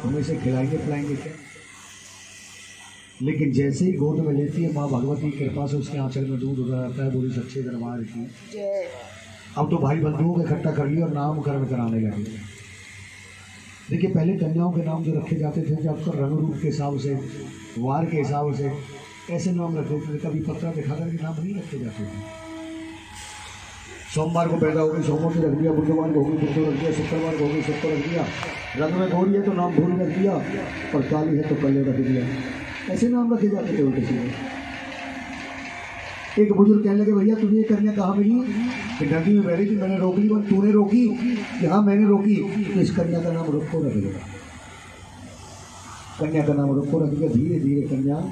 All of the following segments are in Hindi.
हम इसे खिलाएंगे पिलाएंगे क्या। लेकिन जैसे ही गोद में लेती है माँ भगवती की कृपा से उसके आंचल में दूध उतर आता है। बोली सच्चे दरबार की। अब तो भाई बंधुओं को इकट्ठा कर लिया और नामकरण कराने लगे। देखिए पहले कन्याओं के नाम जो रखे जाते थे जब तो रंग रूप के हिसाब से, वार के हिसाब से ऐसे नाम रखे थे। कभी पत्रा दिखा कर के नाम नहीं रखे जाते थे। सोमवार को पैदा होगी सोमवार को रख दिया, बुधवार को होगी बुध को रख दिया, शुक्रवार को होगी शुक्र रख दिया, रंग में गोरी है तो नाम भूल रख दिया, और काली है तो कल्ले रख दिया। ऐसे नाम रखे जाते थे उल्टे सीधे। एक बुजुर्ग कहने लगे भैया तुझे ये कन्या कहाँ मिली। कि नदी में बह रही थी, मैंने रोक ली। और तूने रोकी? कि हाँ मैंने रोकी। तो इस कन्या का नाम रुक्को रख दिया। कन्या का नाम रुक्को रख दिया। धीरे धीरे कन्या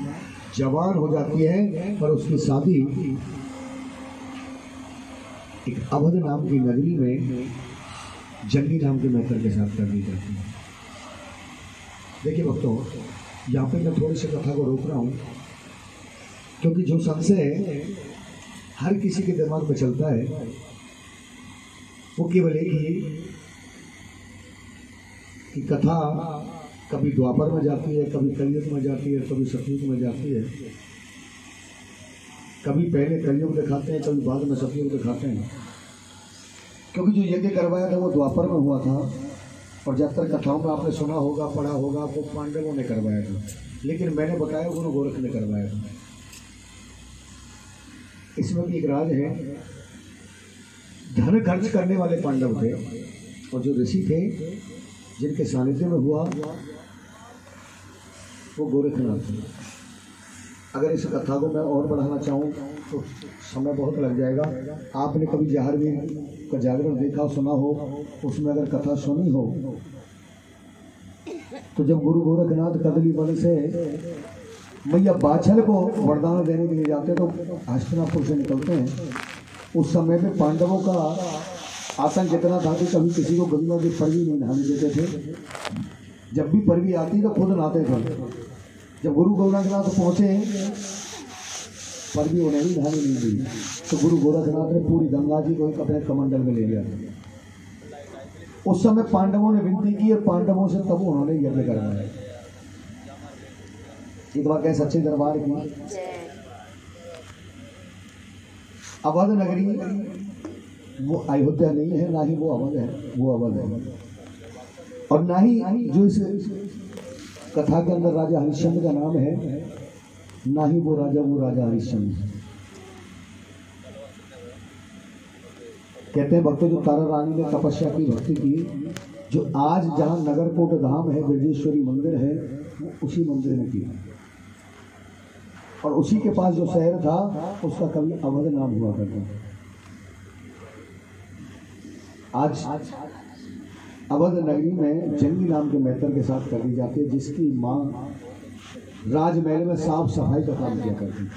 जवान हो जाती है और उसकी शादी एक अवध नाम की नगरी में जंगी नाम के मैत्र के साथ कर दी जाती है। देखिए भक्तों, यहाँ पे मैं थोड़ी सी कथा को रोक रहा हूँ क्योंकि जो संशय हर किसी के दिमाग में चलता है वो केवल एक ही कि कथा कभी द्वापर में जाती है, कभी कलयुग में जाती है, कभी सतयुग में जाती है। कभी पहले कलयुग दिखाते हैं, कभी बाद में सतयुग दिखाते हैं। क्योंकि जो यज्ञ करवाया था वो द्वापर में हुआ था, और जब तक कथाओं में आपने सुना होगा पढ़ा होगा वो पांडवों ने करवाया था, लेकिन मैंने बताया गुरु गोरख ने करवाया था। इसमें भी एक राज है। धन खर्च करने वाले पांडव थे और जो ऋषि थे जिनके सानिध्य में हुआ वो गोरखनाथ थे। अगर इस कथा को मैं और बढ़ाना चाहूँ तो समय बहुत लग जाएगा। आपने कभी जहारवीर का जागरण देखा सुना हो, उसमें अगर कथा सुनी हो तो जब गुरु गोरखनाथ कदली वन से मैया बाछल को वरदान देने के लिए जाते तो हस्तिनापुर से निकलते हैं। उस समय में पांडवों का आतंक इतना था कि कभी किसी को गंगा की परवी नहीं नहाने देते थे। जब भी परवी आती तो खुद नहाते थे। जब गुरु गोरखनाथ पहुँचे परवी उन्हें भी नहाने नहीं दी तो गुरु गोरखनाथ ने पूरी गंगा जी को एक अपने कमंडल में ले लिया। उस समय पांडवों ने विनती की और पांडवों से तब उन्होंने यज्ञ करवाया। एक बार कह सच्चे दरबार की। अवध नगरी वो अयोध्या नहीं है, ना ही वो अवध है, वो अवध है। और ना ही जो इस कथा के अंदर राजा हरिश्चंद्र का नाम है, ना ही वो राजा हरिश्चंद्र है। कहते हैं भक्तों जो तारा रानी ने तपस्या की भक्ति की, जो आज जहाँ नगरकोट धाम है, ब्रजेश्वरी मंदिर है, वो उसी मंदिर में की। और उसी के पास जो शहर था उसका कभी अवध नाम हुआ करता था। आज अवध नगरी में जंगी नाम के मैत्र के साथ कर दी जाती है, जिसकी मां राजमहल में साफ सफाई का काम किया करती थी।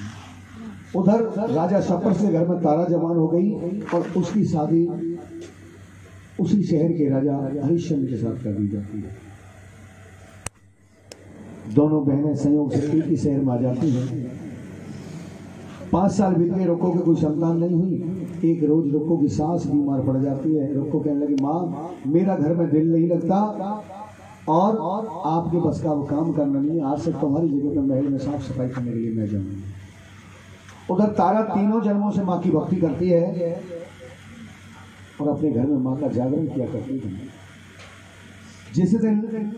उधर राजा शपर के घर में तारा जवान हो गई और उसकी शादी उसी शहर के राजा हरिश्चंद्र के साथ कर दी जाती है। दोनों बहनें संयोग से एक ही शहर में आ जाती हैं। 5 साल बीत गए, रुक्को की कोई संतान नहीं हुई। एक रोज रुक्को की सास बीमार पड़ जाती है। रुक्को कहने लगी माँ मेरा घर में दिल नहीं लगता और आपके बस का वो काम करना नहीं है। आज से तुम्हारी जगह पर महल में साफ सफाई करने के लिए मैं जाऊंगी। उधर तारा तीनों जन्मों से माँ की भक्ति करती है और अपने घर में माँ का जागरण किया करती है। जिस दिन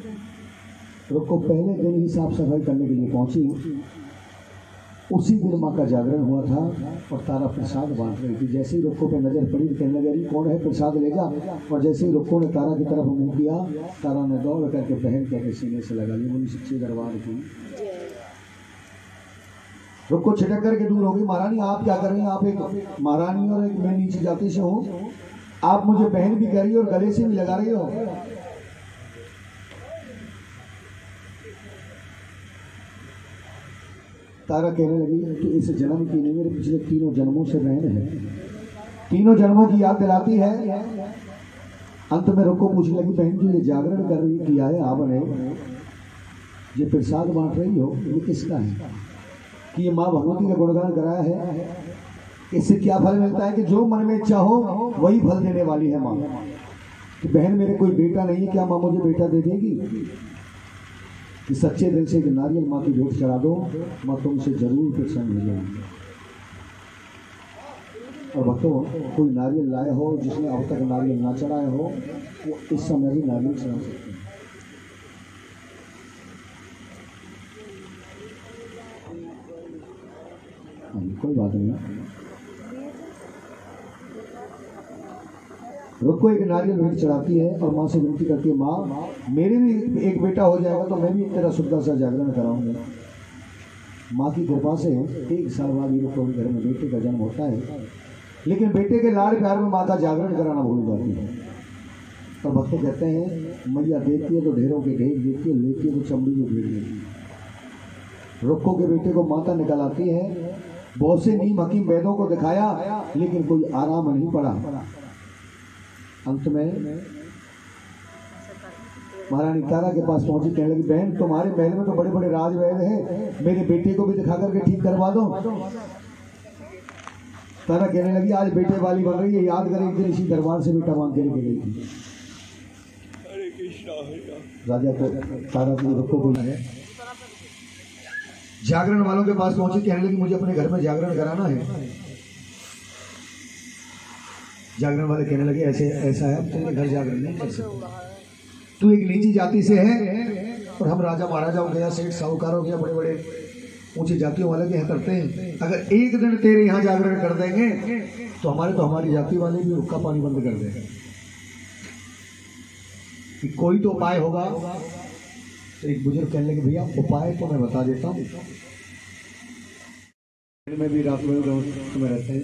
रुक्को पहले दिन ही साफ सफाई करने के लिए पहुंची, उसी दिन माँ का जागरण हुआ था और तारा प्रसाद बांट रही थी। जैसे ही रुक्को पे नजर पड़ी तो कहने लगी कौन है, प्रसाद ले जा। और जैसे ही रुक्को ने तारा की तरफ मुंह किया, तारा ने दौड़ करके बहन के सीने से लगा ली। बोली सच्चे दरबार की। रुक्को छिटक करके दूर हो गई। महारानी आप क्या कर रही हैं? आप एक महारानी और एक मैं नीची जाति से हूँ, आप मुझे बहन भी कह रही हो और गले से भी लगा रही हो। तारा कहने लगी कि इस जन्म की नहीं, मेरे पिछले 3 जन्मों से बहन है, 3 जन्मों की याद दिलाती है। अंत में रुक्को पूछने लगी बहन जी ये जागरण कर रही किया है आपने, ये प्रसाद बांट रही हो, ये किसका है? कि ये माँ भगवती का गुणगान कराया है। इससे क्या फल मिलता है कि जो मन में इच्छा हो वही फल देने वाली है माँ। कि बहन मेरे कोई बेटा नहीं है, क्या माँ मुझे बेटा दे देगी? कि सच्चे दिल से एक नारियल माँ की भेंट चढ़ा दो, माँ तुमसे जरूर प्रसन्न हो जाएगी। और भक्तों, कोई नारियल लाए हो जिसने अब तक नारियल ना चढ़ाया हो, वो इस समय भी नारियल चढ़ा सकते हैं। कोई बात नहीं। रुको एक नारियल भेंट चढ़ाती है और माँ से विनती करती है, माँ मेरे भी एक बेटा हो जाएगा तो मैं भी तेरा शुद्धा सा जागरण कराऊंगा। माँ की कृपा से 1 साल बाद ही रुको घर में बेटे का जन्म होता है, लेकिन बेटे के लाड़ प्यार में माँ का जागरण कराना भूल जाती है। और भक्त कहते हैं मैया देती है तो ढेरों के ढेर देती है, लेती है तो चमड़ी में ढेर देती है। रुक्को के बेटे को माता निकल आती है, बहुत से नीम हकीम वैद्यों को दिखाया लेकिन कोई आराम नहीं पड़ा। अंत में महारानी तारा के पास पहुंची, कहने लगी बहन तुम्हारे महल में तो बड़े बड़े राजवैद्य हैं, मेरे बेटे को भी दिखा करके ठीक करवा दो। तारा कहने लगी आज बेटे वाली बन रही है, याद करें एक दिन इसी दरबार से बेटा मांग के लेके गई थी। राजा को तारा को रुको बोला है, जागरण वालों के पास पहुंची, कहने लगी मुझे अपने घर में जागरण कराना है। जागरण वाले कहने लगे ऐसे ऐसा है, तेरे घर जागरण नहीं कर सकते, तू एक नीची जाति से है और हम राजा महाराजा हो गया, सेठ साहूकार हो गया, बड़े बड़े ऊंची जातियों वाले के यहाँ करते हैं। अगर एक दिन तेरे यहाँ जागरण कर देंगे तो हमारी जाति वाले भी हुक्का पानी बंद कर देंगे। कि कोई तो उपाय होगा। तो एक बुजुर्ग कहने लगे भैया उपाय तो मैं बता देता हूँ, मैं भी रात में रहते हैं,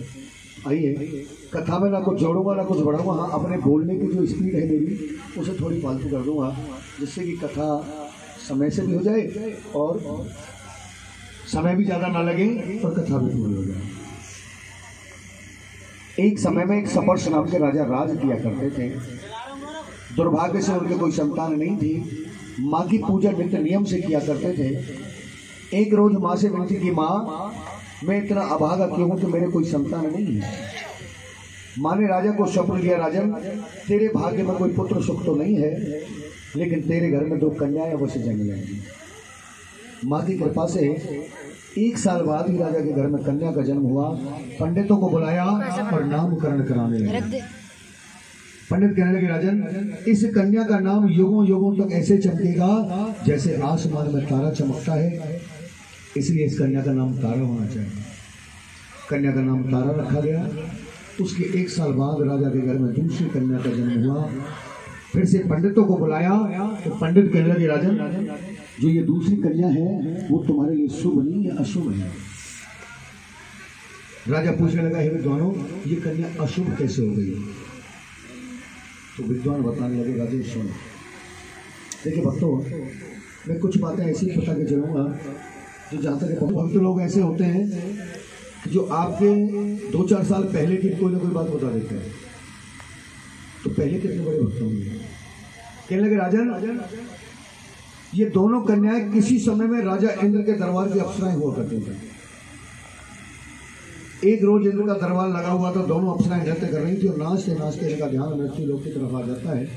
आइए कथा में ना कुछ जोड़ूंगा ना कुछ बढ़ाऊंगा। हाँ, अपने बोलने की जो स्पीड है मेरी उसे थोड़ी फालतू कर दूंगा, जिससे कि कथा समय से भी हो जाए और समय भी ज़्यादा ना लगे और कथा भी पूरी हो जाए। एक समय में एक सपर्श नाम के राजा राज किया करते थे। दुर्भाग्य से उनके कोई संतान नहीं थी। माँ की पूजा नित्य नियम से किया करते थे। एक रोज माँ से विनती की, माँ मैं इतना अभागा क्यों हूं कि मेरे कोई संतान नहीं है। माँ ने राजा को स्वप्न किया, राजन तेरे भाग्य में कोई पुत्र सुख तो नहीं है, लेकिन तेरे घर में 2 कन्याएं अवश्य जन्म लेंगी। माँ की कृपा से 1 साल बाद ही राजा के घर में कन्या का जन्म हुआ। पंडितों को बुलाया और नामकरण कराने लगे। पंडित कहने लगे, राजन इस कन्या का नाम युगों युगों तक ऐसे चमकेगा जैसे आसमान में तारा चमकता है, इसलिए इस कन्या का नाम तारा होना चाहिए। कन्या का नाम तारा रखा गया। उसके 1 साल बाद राजा के घर में दूसरी कन्या का जन्म हुआ। फिर से पंडितों को बुलाया तो पंडित कहने लगे, राजन जो ये दूसरी कन्या है वो तुम्हारे लिए शुभ नहीं है, अशुभ है। राजा पूछने लगा, हे विद्वानों ये कन्या अशुभ कैसे हो गई? तो विद्वान बताने लगे, राजेश सुनो, देखिए भक्तों मैं कुछ बातें ऐसी बता के चलूंगा जो जहाँ तक भक्त लोग ऐसे होते हैं जो आपके 2-4 साल पहले की कोई ना कोई बात बता देते हैं। तो पहले कितने बड़े भक्त होंगे। कहने लगे, राजन ये दोनों कन्याएं किसी समय में राजा इंद्र के दरबार की अप्सराएं हुआ करती थी। एक रोज इंद्र का दरबार लगा हुआ था, दोनों अप्सराएं नृत्य कर रही थी और नाचते नाचते इनका ध्यान मृत्यु लोक की तरफ आ जाता है।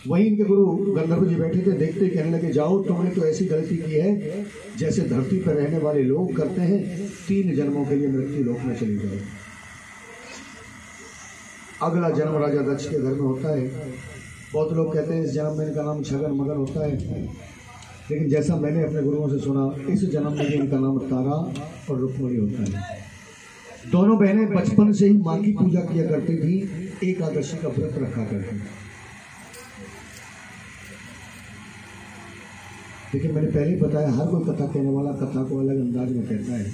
वहीं इनके गुरु गंधर्व जी बैठे थे, देखते ही कहने लगे, जाओ तुमने तो ऐसी गलती की है जैसे धरती पर रहने वाले लोग करते हैं, 3 जन्मों के लिए मृत्यु लोक में चले जाओ। अगला जन्म राजा दक्ष के घर में होता है। बहुत लोग कहते हैं इस जन्म में इनका नाम छगन मगन होता है, लेकिन जैसा मैंने अपने गुरुओं से सुना इस जन्म में इनका नाम तारा और रुक्मणी होता है। दोनों बहनें बचपन से ही माँ की पूजा किया करती थी, एकादशी का व्रत रखा करती थी। लेकिन मैंने पहले ही बताया, हर कोई कथा कहने वाला कथा को अलग अंदाज में कहता है।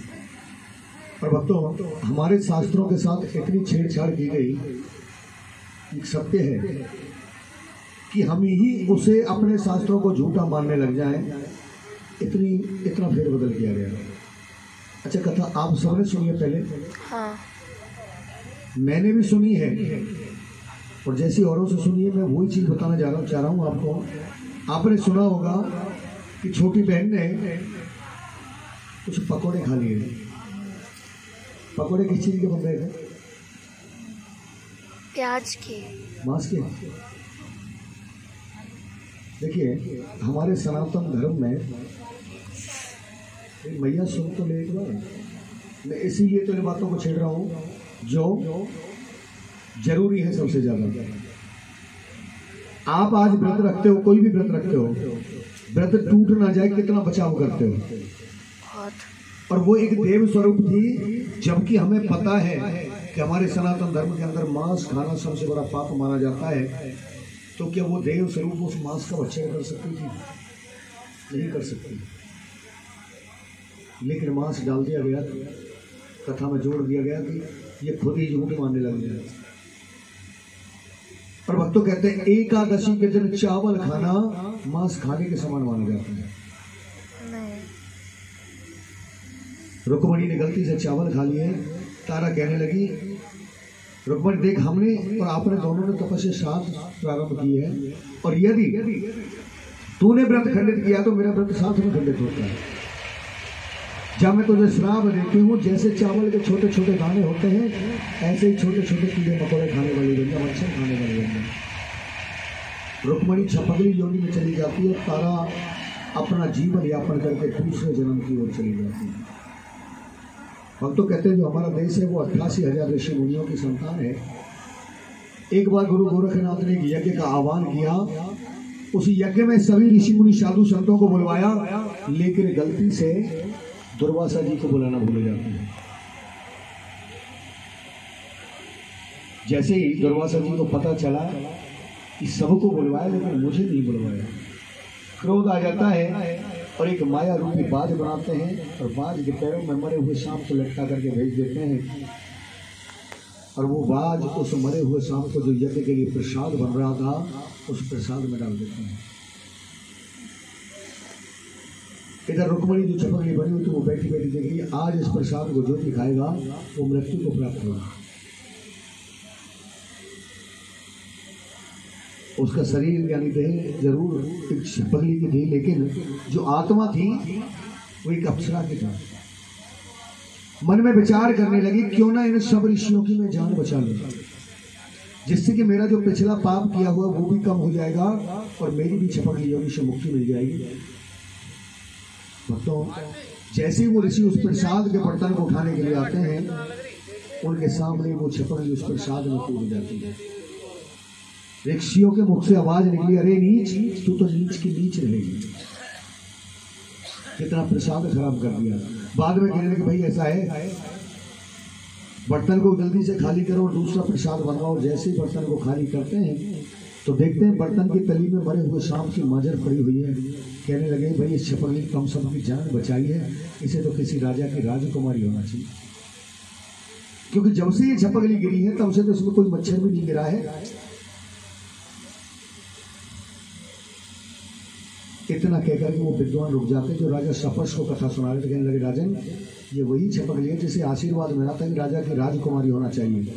और भक्तों हमारे शास्त्रों के साथ इतनी छेड़छाड़ की गई, एक सत्य है कि हम ही उसे अपने शास्त्रों को झूठा मानने लग जाएं, इतना फेरबदल किया गया। अच्छा कथा आप सबने सुनी है पहले? हाँ। मैंने भी सुनी है और जैसी औरों से सुनी है मैं वही चीज़ बताना चाह रहा हूँ आपको। आपने सुना होगा कि छोटी बहन ने कुछ पकोड़े खा लिए। पकोड़े किस चीज़ के बन रहे थे? प्याज के, मांस के। देखिए हमारे सनातन धर्म में मैया सुन तो ले एक बार, मैं इसीलिए तो इन बातों को छेड़ रहा हूँ जो जरूरी है सबसे ज्यादा। आप आज व्रत रखते हो, कोई भी व्रत रखते हो, व्रत टूट ना जाए कितना बचाव करते हो। और वो एक देव स्वरूप थी, जबकि हमें पता है कि हमारे सनातन धर्म के अंदर मांस खाना सबसे बड़ा पाप माना जाता है, तो क्या वो देव स्वरूप उस मांस का बच्चा कर सकती थी? नहीं कर सकती। लेकिन मांस डाल दिया गया, कथा में जोड़ दिया गया कि ये खुद ही झूठ मानने लग गया। और भक्तों कहते हैं एकादशी के दिन चावल खाना मांस खाने के समान माना जाता है। रुक्मणी ने गलती से चावल खा लिए। तारा कहने लगी, रुक्मणी देख, हमने और आपने दोनों ने तपस्या साथ प्रारंभ की है, और यदि तूने व्रत खंडित किया तो मेरा व्रत साथ में खंडित होता है। जब मैं तुझे श्राप देती हूँ, जैसे चावल के छोटे छोटे दाने होते हैं, ऐसे ही छोटे छोटे कीड़े मकोड़े खाने वाली बन जाए, मच्छर खाने वाली बन जाए। रुक्मणी छपकली योनि में चली जाती है। तारा अपना जीवन यापन करके दूसरे जन्म की ओर चली जाती है। हम तो कहते हैं जो हमारा देश है वो 88,000 ऋषि मुनियों की संतान है। एक बार गुरु गोरखनाथ ने एक यज्ञ का आह्वान किया। उस यज्ञ में सभी ऋषि मुनि साधु संतों को बुलवाया, लेकिन गलती से दुर्वासा जी को बुलाना भूल जाते हैं। जैसे ही दुर्वासा जी को पता चला कि सबको बुलवाया लेकिन मुझे नहीं बुलवाया, क्रोध आ जाता है और एक माया रूपी बाज बनाते हैं और बाज के पैरों में मरे हुए सांप को लटका करके भेज देते हैं। और वो बाज उस मरे हुए सांप को जो यज्ञ के लिए प्रसाद बन रहा था, उस प्रसाद में डाल देते हैं। इधर रुक्मणी जो छपकली बनी हुई थी वो बैठी बैठी देख रही, आज इस प्रसाद को जो भी खाएगा वो मृत्यु को प्राप्त होगा। उसका शरीर यानी देह जरूर एक छपकली की थी, लेकिन जो आत्मा थी वो एक अप्सरा की था। मन में विचार करने लगी, क्यों ना इन सब ऋषियों की मैं जान बचा लूं, जिससे कि मेरा जो पिछला पाप किया हुआ वो भी कम हो जाएगा और मेरी भी छपकली योनि से मुक्ति मिल जाएगी। तो जैसे ही वो ऋषि उस प्रसाद के बर्तन को उठाने के लिए आते हैं, उनके सामने वो छपकली उस प्रसाद में कूद जाती है। ऋषियों के मुख से आवाज निकली, अरे नीच, तू तो नीच की नीच रहेगी, कितना प्रसाद खराब कर दिया। बाद में कहने लगे, भाई ऐसा है, बर्तन को जल्दी से खाली करो और दूसरा प्रसाद बनवाओ। जैसे ही बर्तन को खाली करते हैं तो देखते हैं बर्तन की तली में मरे हुए सांप की माजर पड़ी हुई है। कहने लगे, भाई इस छपकली कम सब की जान बचाई है, इसे तो किसी राजा की राजकुमारी होना चाहिए, क्योंकि जब से ये छपकली गिरी है तब से तो इसमें कोई मच्छर भी नहीं गिरा है। इतना कहकर के वो विद्वान रुक जाते जो राजा सपश को कथा सुना रहे थे। कहने लगे, राजन ये वही छपकली है जिसे आशीर्वाद मिला था कि राजा की राजकुमारी होना चाहिए।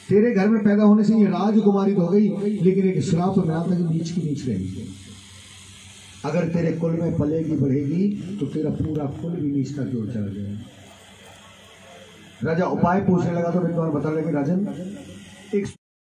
तेरे घर में पैदा होने से ये राजकुमारी तो हो गई, लेकिन एक श्राप मिला था कि नीच की नीच रहेगी। अगर तेरे कुल में पलेगी बढ़ेगी तो तेरा पूरा कुल भी नीचता की ओर चला जाएगा। राजा उपाय पूछने लगा तो विद्वान बताने लगे, राजन एक